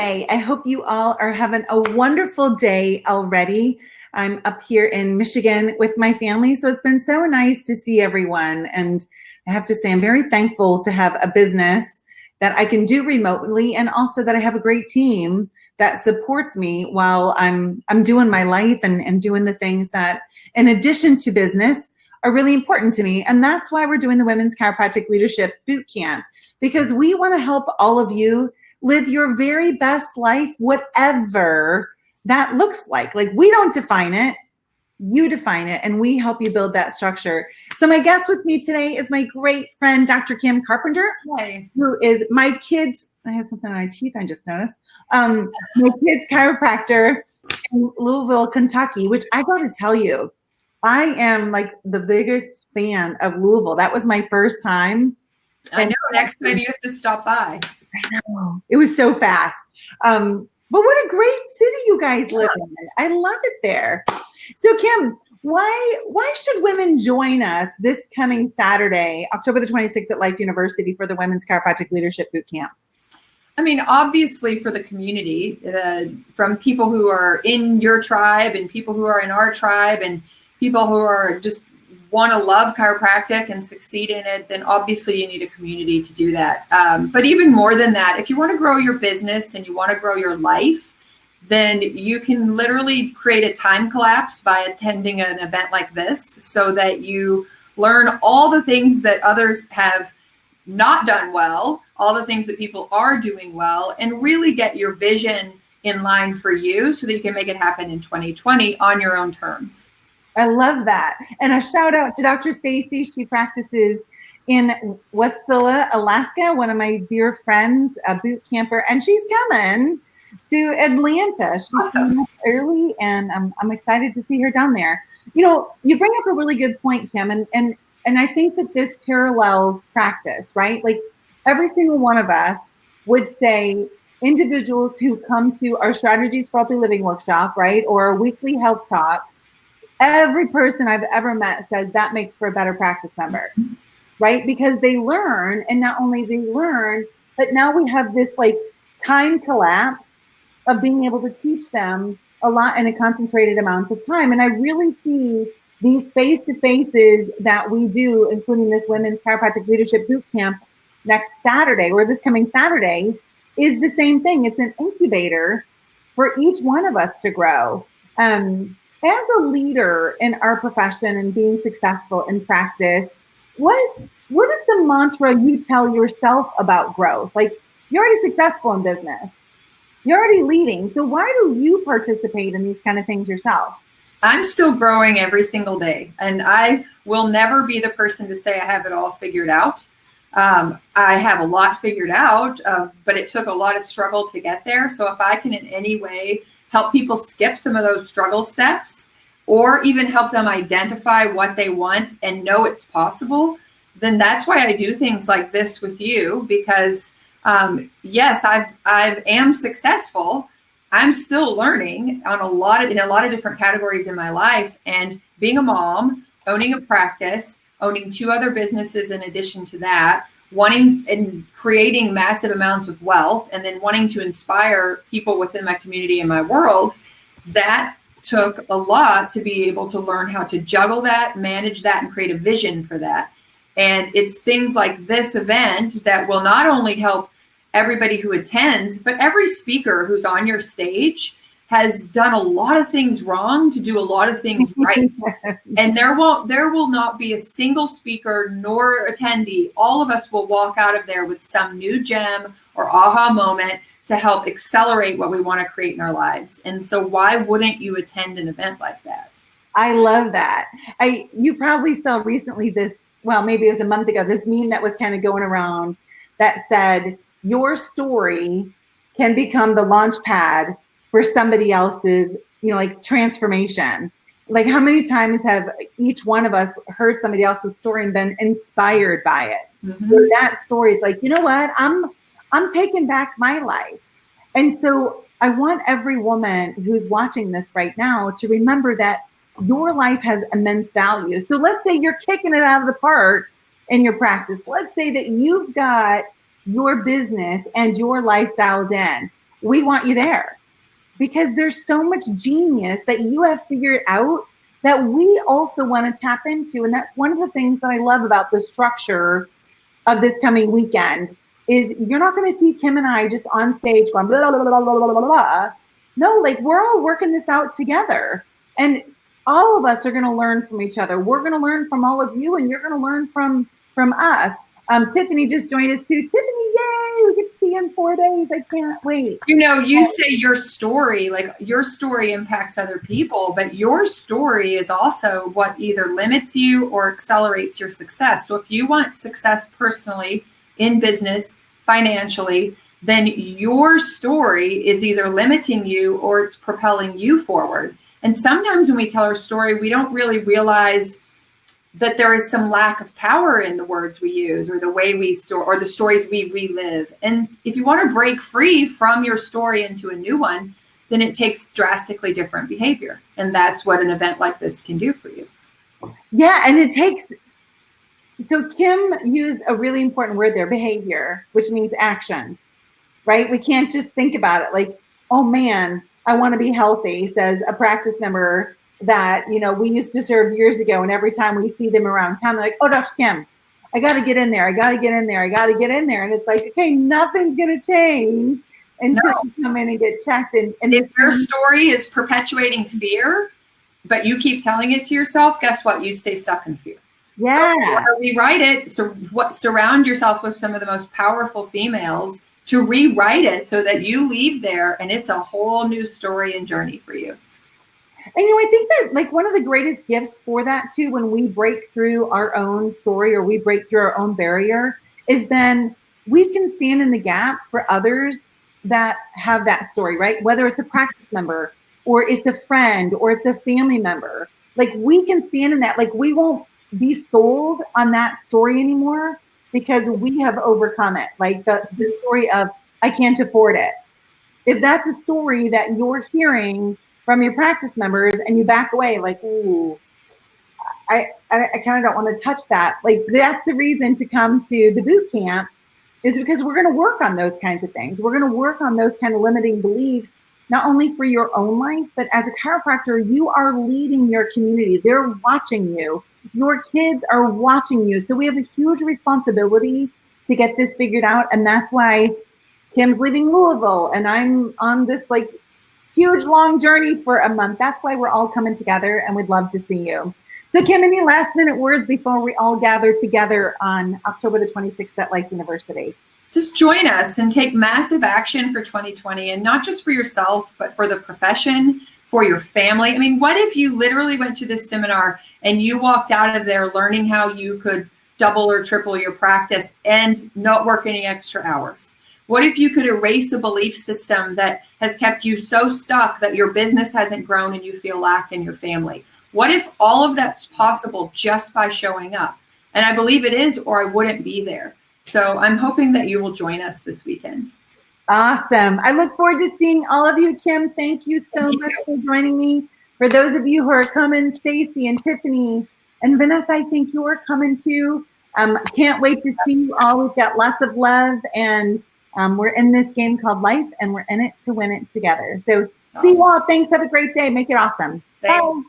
Monday. I hope you all are having a wonderful day already. I'm up here in Michigan with my family, so it's been so nice to see everyone. And I have to say, I'm very thankful to have a business that I can do remotely, and also that I have a great team that supports me while I'm doing my life and doing the things that, in addition to business, are really important to me. And that's why we're doing the Women's Chiropractic Leadership Bootcamp, because we want to help all of you live your very best life, whatever that looks like. Like, we don't define it, you define it, and we help you build that structure. So my guest with me today is my great friend, Dr. Kim Carpenter, who is my kids, I have something on my teeth I just noticed, my kids' chiropractor in Louisville, Kentucky, which I got to tell you, I am like the biggest fan of Louisville. That was my first time. I know, next time you have to stop by. I know. It was so fast. But what a great city you guys live in. I love it there. So Kim, why should women join us this coming Saturday, October the 26th at Life University for the Women's Chiropractic Leadership Bootcamp? I mean, obviously for the community, from people who are in your tribe and people who are in our tribe and people who are just want to love chiropractic and succeed in it, then obviously you need a community to do that. But even more than that, if you want to grow your business and you want to grow your life, then you can literally create a time collapse by attending an event like this, so that you learn all the things that others have not done well, all the things that people are doing well, and really get your vision in line for you so that you can make it happen in 2020 on your own terms. I love that. And a shout out to Dr. Stacy. She practices in Westphalia, Alaska, one of my dear friends, a boot camper, and she's coming to Atlanta. She's coming up early, and I'm excited to see her down there. You know, you bring up a really good point, Kim, and I think that this parallels practice, right? Like, every single one of us would say individuals who come to our Strategies for Healthy Living workshop, right, or our weekly health talk, every person I've ever met says that makes for a better practice member, right? Because they learn, and not only they learn, but now we have this like time collapse of being able to teach them a lot in a concentrated amount of time. And I really see these face-to-faces that we do, including this Women's Chiropractic Leadership Bootcamp next Saturday, or this coming Saturday, is the same thing. It's an incubator for each one of us to grow. As a leader in our profession and being successful in practice, what is the mantra you tell yourself about growth? Like, you're already successful in business. You're already leading. So why do you participate in these kind of things yourself? I'm still growing every single day, and I will never be the person to say I have it all figured out. I have a lot figured out, but it took a lot of struggle to get there. So if I can in any way help people skip some of those struggle steps, or even help them identify what they want and know it's possible, then that's why I do things like this with you. Because yes, I am successful. I'm still learning in a lot of different categories in my life, and being a mom, owning a practice, owning 2 other businesses in addition to that, wanting and creating massive amounts of wealth, and then wanting to inspire people within my community and my world. That took a lot to be able to learn how to juggle that, manage that, and create a vision for that. And it's things like this event that will not only help everybody who attends, but every speaker who's on your stage has done a lot of things wrong to do a lot of things right. And there will not be a single speaker nor attendee. All of us will walk out of there with some new gem or aha moment to help accelerate what we want to create in our lives. And so why wouldn't you attend an event like that? I love that. You probably saw recently this, well, maybe it was a month ago, this meme that was kind of going around that said, your story can become the launch pad for somebody else's, like, transformation. Like, how many times have each one of us heard somebody else's story and been inspired by it? Mm-hmm. So that story is like, you know what? I'm taking back my life. And so I want every woman who's watching this right now to remember that your life has immense value. So let's say you're kicking it out of the park in your practice. Let's say that you've got your business and your life dialed in. we want you there, because there's so much genius that you have figured out that we also want to tap into. And that's one of the things that I love about the structure of this coming weekend is you're not going to see Kim and I just on stage going blah, blah, blah, blah, blah, blah, blah. No, like we're all working this out together. And all of us are going to learn from each other. We're going to learn from all of you, and you're going to learn from us. Tiffany just joined us too. Tiffany, yay! We get to see you in 4 days. I can't wait. You know, you say your story, like your story impacts other people, but your story is also what either limits you or accelerates your success. So if you want success personally, in business, financially, then your story is either limiting you or it's propelling you forward. And sometimes when we tell our story, we don't really realize that there is some lack of power in the words we use or the way we store or the stories we relive. And if you want to break free from your story into a new one, then it takes drastically different behavior. And that's what an event like this can do for you. Yeah. And it takes, so Kim used a really important word there, behavior, which means action, right? We can't just think about it like, oh man, I want to be healthy, says a practice member that, you know, we used to serve years ago. And every time we see them around town, they're like, oh, Dr. Kim, I got to get in there. I got to get in there. I got to get in there. And it's like, okay, nothing's going to change until you come in and get checked. And if your story is perpetuating fear, but you keep telling it to yourself, guess what? You stay stuck in fear. Yeah. So rewrite it. So surround yourself with some of the most powerful females to rewrite it so that you leave there and it's a whole new story and journey for you. And, you know, I think that like one of the greatest gifts for that too, when we break through our own story or we break through our own barrier, is then we can stand in the gap for others that have that story, right? Whether it's a practice member or it's a friend or it's a family member, like we can stand in that, like we won't be sold on that story anymore because we have overcome it. Like the story of, I can't afford it. If that's a story that you're hearing from your practice members and you back away like, ooh, I kind of don't want to touch that. Like that's the reason to come to the boot camp, is because we're going to work on those kinds of things. We're going to work on those kind of limiting beliefs, not only for your own life, but as a chiropractor, you are leading your community. They're watching you. Your kids are watching you. So we have a huge responsibility to get this figured out. And that's why Kim's leaving Louisville and I'm on this like huge long journey for a month. That's why we're all coming together and we'd love to see you. So Kim, any last minute words before we all gather together on October the 26th at Life University? Just join us and take massive action for 2020, and not just for yourself, but for the profession, for your family. I mean, what if you literally went to this seminar and you walked out of there learning how you could double or triple your practice and not work any extra hours? What if you could erase a belief system that has kept you so stuck that your business hasn't grown and you feel lack in your family? What if all of that's possible just by showing up? And I believe it is, or I wouldn't be there. So I'm hoping that you will join us this weekend. Awesome. I look forward to seeing all of you. Kim, thank you so much for joining me. For those of you who are coming, Stacy and Tiffany and Vanessa, I think you are coming too. Can't wait to see you all. We've got lots of love, and we're in this game called life, and we're in it to win it together. So awesome. See you all. Thanks. Have a great day. Make it awesome. Thanks. Bye.